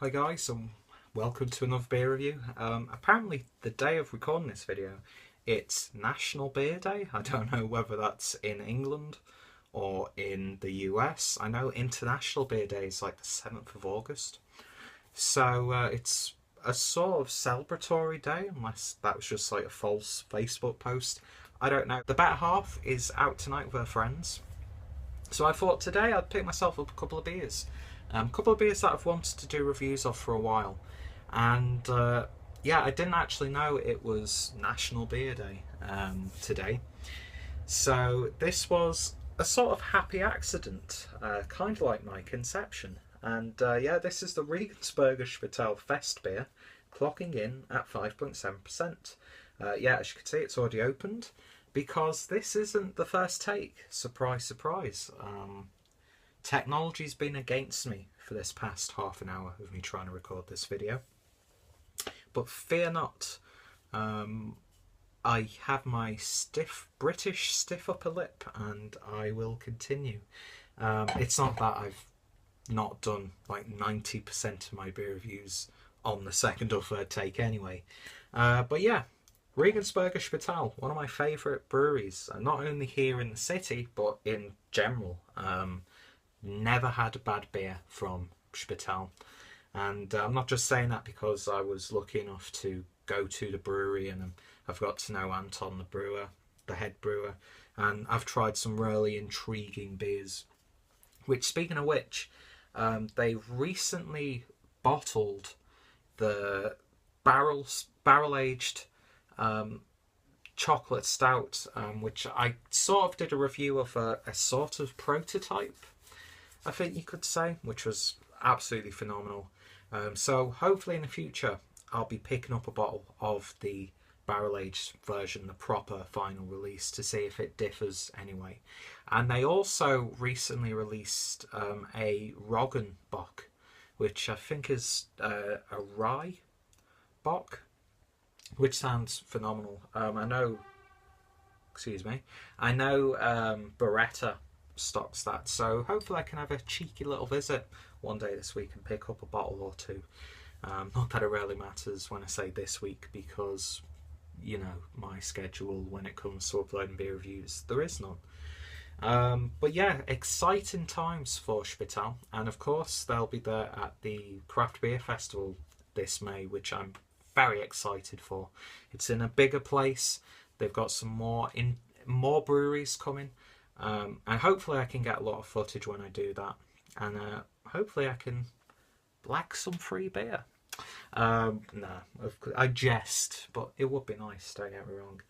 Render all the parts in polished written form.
Hi guys, and welcome to another beer review. Apparently the day of recording this video, it's National Beer Day. I don't know whether that's in England or in the US. I know International Beer Day is like the 7th of August. So it's a sort of celebratory day, unless that was just like a false Facebook post. I don't know. The better half is out tonight with her friends. So I thought today I'd pick myself up a couple of beers. A couple of beers that I've wanted to do reviews of for a while. And yeah, I didn't actually know it was National Beer Day today. So this was a sort of happy accident, kind of like my conception. And yeah, this is the Regensburg Spital Festbier, clocking in at 5.7%. Yeah, as you can see, it's already opened, because this isn't the first take. Surprise, surprise. Technology's been against me for this past half an hour of me trying to record this video. But fear not, I have my British stiff upper lip, and I will continue. It's not that I've not done like 90% of my beer reviews on the second or third take anyway. But yeah, Regensburg Spital, one of my favourite breweries, not only here in the city, but in general. Never had a bad beer from Spital. And I'm not just saying that because I was lucky enough to go to the brewery and I've got to know Anton, the brewer, the head brewer, and I've tried some really intriguing beers. Which, speaking of which, they recently bottled the barrel-aged chocolate stout, which I sort of did a review of a sort of prototype, I think you could say, which was absolutely phenomenal. So hopefully in the future I'll be picking up a bottle of the barrel-aged version, the proper final release, to see if it differs anyway. And they also recently released a Roggenbock, which I think is a rye bock, which sounds phenomenal. I know Beretta stocks that, so hopefully I can have a cheeky little visit one day this week and pick up a bottle or two. Not that it really matters when I say this week, because you know my schedule when it comes to uploading beer reviews, there is none. But yeah, exciting times for Spital, and of course they'll be there at the Craft Beer Festival this May, which I'm very excited for. It's in a bigger place. They've got some more breweries coming. And hopefully I can get a lot of footage when I do that, and hopefully I can black some free beer. No, I jest, but it would be nice, don't get me wrong.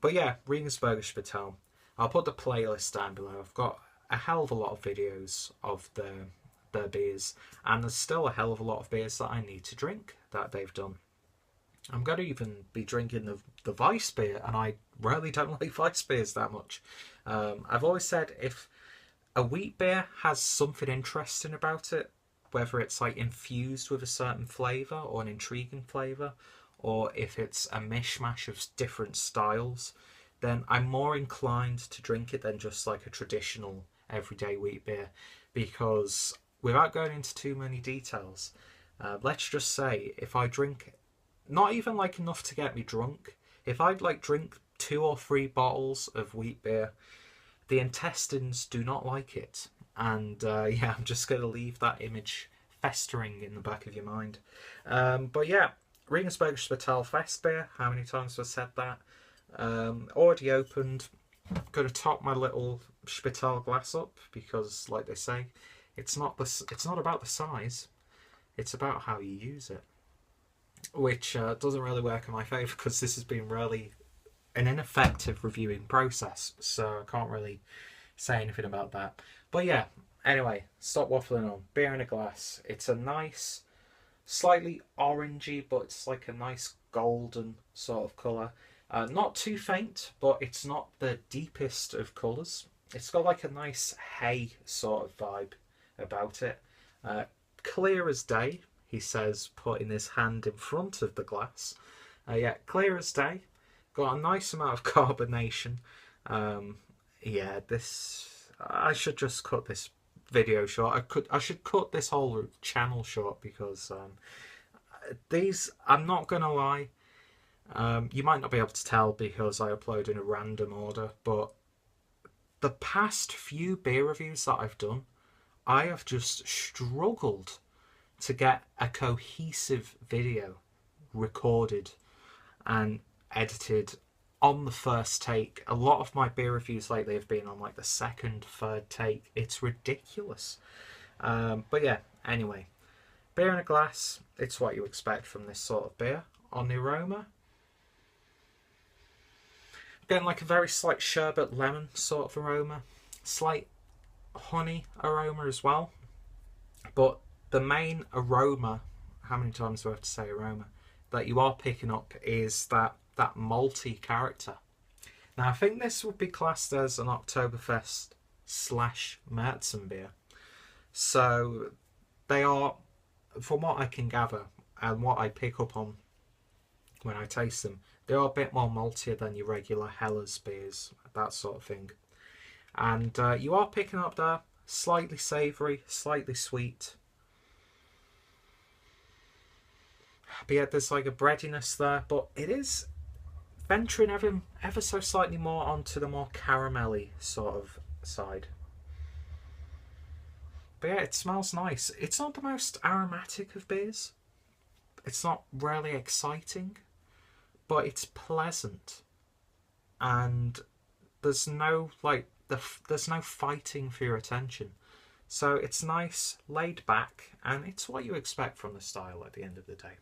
But yeah, Regensburg Spital, I'll put the playlist down below. I've got a hell of a lot of videos of their beers, and there's still a hell of a lot of beers that I need to drink that they've done. I'm going to even be drinking the Weiss beer, and I really don't like Weiss beers that much. I've always said if a wheat beer has something interesting about it, whether it's like infused with a certain flavour or an intriguing flavour, or if it's a mishmash of different styles, then I'm more inclined to drink it than just like a traditional everyday wheat beer. Because without going into too many details, let's just say if I drink not even like enough to get me drunk, if I'd like drink 2 or 3 bottles of wheat beer, the intestines do not like it. And yeah, I'm just going to leave that image festering in the back of your mind. But yeah, Regensburg Spital Festbier, how many times have I said that? Already opened. Going to top my little Spital glass up, because like they say, it's not about the size, it's about how you use it. Which doesn't really work in my favour, because this has been really an ineffective reviewing process, so I can't really say anything about that. But yeah, anyway, stop waffling on. Beer in a glass. It's a nice, slightly orangey, but it's like a nice golden sort of colour. Not too faint, but it's not the deepest of colours. It's got like a nice hay sort of vibe about it. Clear as day, he says, putting his hand in front of the glass. Yeah, clear as day. Got a nice amount of carbonation. Yeah, I should just cut this video short. I should cut this whole channel short because these, I'm not gonna lie, you might not be able to tell because I upload in a random order, but the past few beer reviews that I've done, I have just struggled to get a cohesive video recorded and edited on the first take. A lot of my beer reviews lately have been on like the second, third take. It's ridiculous. But yeah, anyway, beer in a glass, it's what you expect from this sort of beer. On the aroma, getting like a very slight sherbet lemon sort of aroma, slight honey aroma as well. But the main aroma, how many times do I have to say aroma, that you are picking up is that malty character. Now I think this would be classed as an Oktoberfest / Märzen beer. So they are, from what I can gather and what I pick up on when I taste them, they are a bit more maltier than your regular Hellas beers, that sort of thing. And you are picking up there slightly savoury, slightly sweet. But yeah, there's like a breadiness there, but it is venturing ever so slightly more onto the more caramelly sort of side. But yeah, it smells nice. It's not the most aromatic of beers. It's not really exciting, but it's pleasant. And there's no there's no fighting for your attention. So it's nice, laid back, and it's what you expect from the style at the end of the day.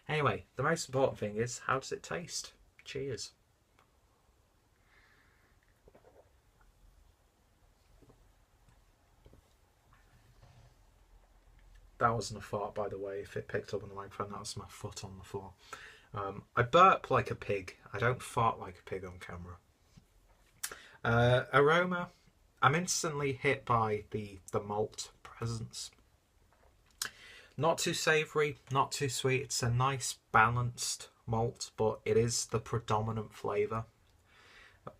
Anyway, the most important thing is, how does it taste? Cheers. That wasn't a fart, by the way. If it picked up on the microphone, that was my foot on the floor. I burp like a pig. I don't fart like a pig on camera. Aroma, I'm instantly hit by the malt presence. Not too savoury, not too sweet. It's a nice balanced malt, but it is the predominant flavour.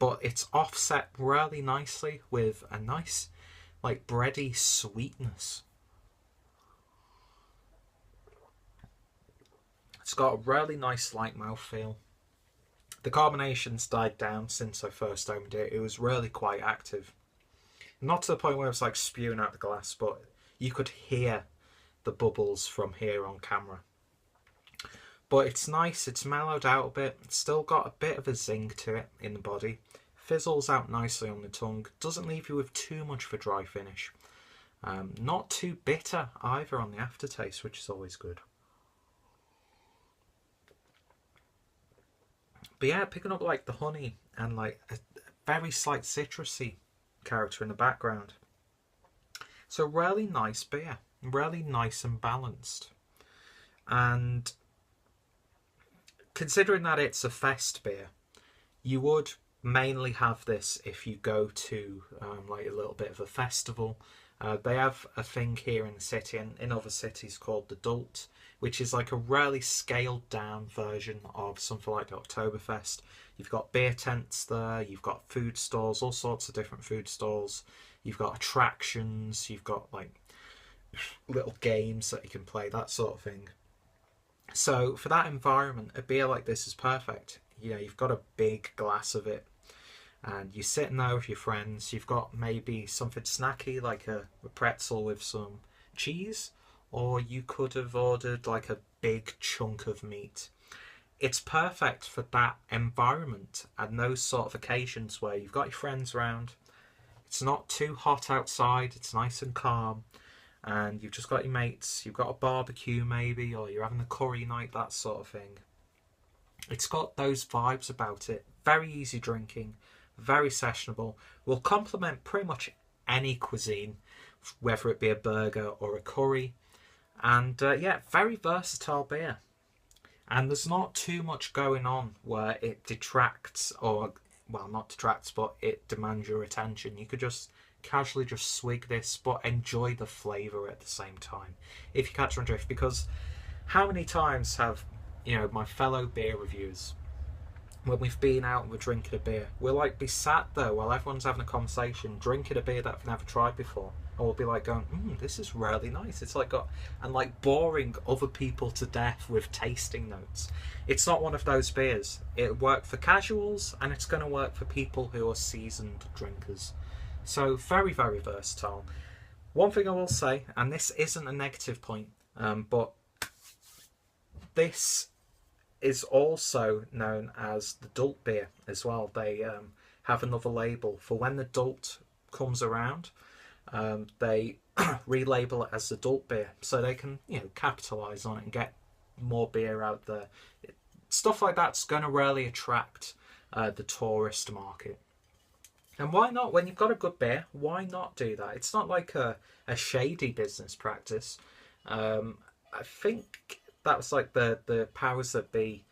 But it's offset really nicely with a nice, like, bready sweetness. It's got a really nice light mouthfeel. The carbonation's died down since I first opened it. It was really quite active. Not to the point where it was like spewing out the glass, but you could hear the bubbles from here on camera. But it's nice, it's mellowed out a bit. It's still got a bit of a zing to it in the body. Fizzles out nicely on the tongue. Doesn't leave you with too much of a dry finish. Not too bitter either on the aftertaste, which is always good. But yeah, picking up like the honey and like a very slight citrusy character in the background. So really nice beer, really nice and balanced. And considering that it's a fest beer, you would mainly have this if you go to like a little bit of a festival. They have a thing here in the city and in other cities called the Dult, which is like a really scaled down version of something like the Oktoberfest. You've got beer tents there, you've got food stalls, all sorts of different food stalls. You've got attractions, you've got like little games that you can play, that sort of thing. So for that environment, a beer like this is perfect. You know, you've got a big glass of it and you're sitting there with your friends. You've got maybe something snacky like a pretzel with some cheese, or you could have ordered like a big chunk of meat. It's perfect for that environment and those sort of occasions where you've got your friends around. It's not too hot outside, it's nice and calm, and you've just got your mates, you've got a barbecue maybe, or you're having a curry night, that sort of thing. It's got those vibes about it. Very easy drinking, very sessionable, will complement pretty much any cuisine, whether it be a burger or a curry. And yeah, very versatile beer. And there's not too much going on where it detracts, or, well, not detracts, but it demands your attention. You could just casually just swig this, but enjoy the flavour at the same time, if you catch my drift. Because how many times have, you know, my fellow beer reviewers when we've been out and we're drinking a beer, we'll like be sat there while everyone's having a conversation, drinking a beer that I've never tried before, and we'll be like going, this is really nice. It's like and like boring other people to death with tasting notes. It's not one of those beers. It'll work for casuals, and it's going to work for people who are seasoned drinkers. So very, very versatile. One thing I will say, and this isn't a negative point, but this is also known as the Dultbier as well. They have another label for when the Dult comes around. They relabel it as the Dultbier, so they can, you know, capitalise on it and get more beer out there. Stuff like that's going to really attract the tourist market. And why not? When you've got a good beer, why not do that? It's not like a shady business practice. I think that was like the powers that be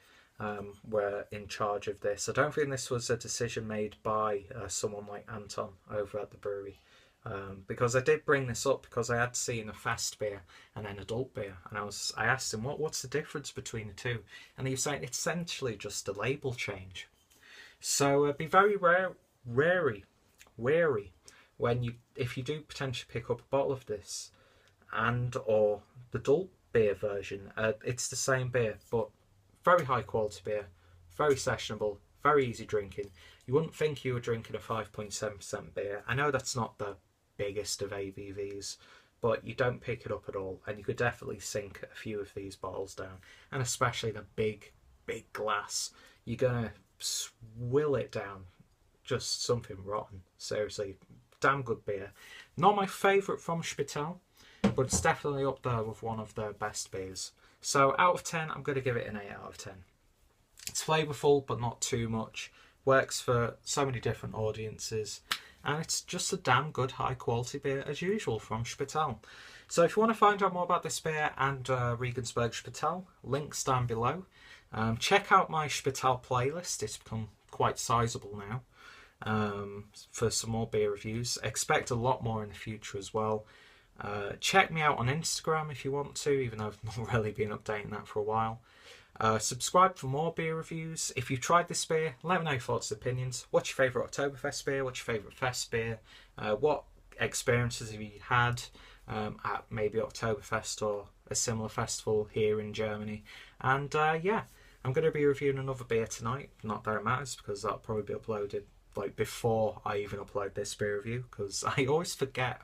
were in charge of this. I don't think this was a decision made by someone like Anton over at the brewery. Because I did bring this up because I had seen a Festbier and then a Dultbier, and I asked him what's the difference between the two, and he was saying it's essentially just a label change. So be very wary when if you do potentially pick up a bottle of this and or the Dultbier version. It's the same beer, but very high quality beer, very sessionable, very easy drinking. You wouldn't think you were drinking a 5.7% beer. I know that's not the biggest of ABVs, but you don't pick it up at all, and you could definitely sink a few of these bottles down, and especially the big glass. You're gonna swill it down, just something rotten. Seriously, damn good beer. Not my favourite from Spital, but it's definitely up there with one of their best beers. So out of 10, I'm going to give it an 8 out of 10. It's flavourful, but not too much. Works for so many different audiences. And it's just a damn good high quality beer as usual from Spital. So if you want to find out more about this beer and Regensburg Spital, links down below. Check out my Spital playlist. It's become quite sizable now for some more beer reviews. Expect a lot more in the future as well. Check me out on Instagram if you want to, even though I've not really been updating that for a while. Subscribe for more beer reviews. If you've tried this beer, let me know your thoughts and opinions. What's your favourite Oktoberfest beer? What's your favourite Fest beer? What experiences have you had at maybe Oktoberfest or a similar festival here in Germany? And yeah, I'm going to be reviewing another beer tonight. Not that it matters, because that'll probably be uploaded like before I even upload this beer review, because I always forget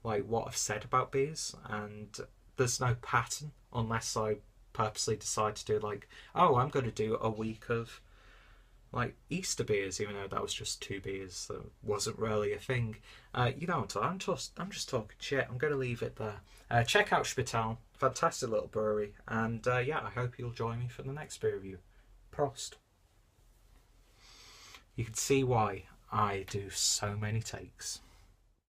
like what I've said about beers, and there's no pattern unless I purposely decide to do like, oh, I'm going to do a week of like Easter beers, even though that was just 2 beers. That wasn't really a thing. You know what? I'm just talking shit. I'm going to leave it there. Check out Spital, fantastic little brewery, and yeah, I hope you'll join me for the next beer review. Prost. You can see why I do so many takes.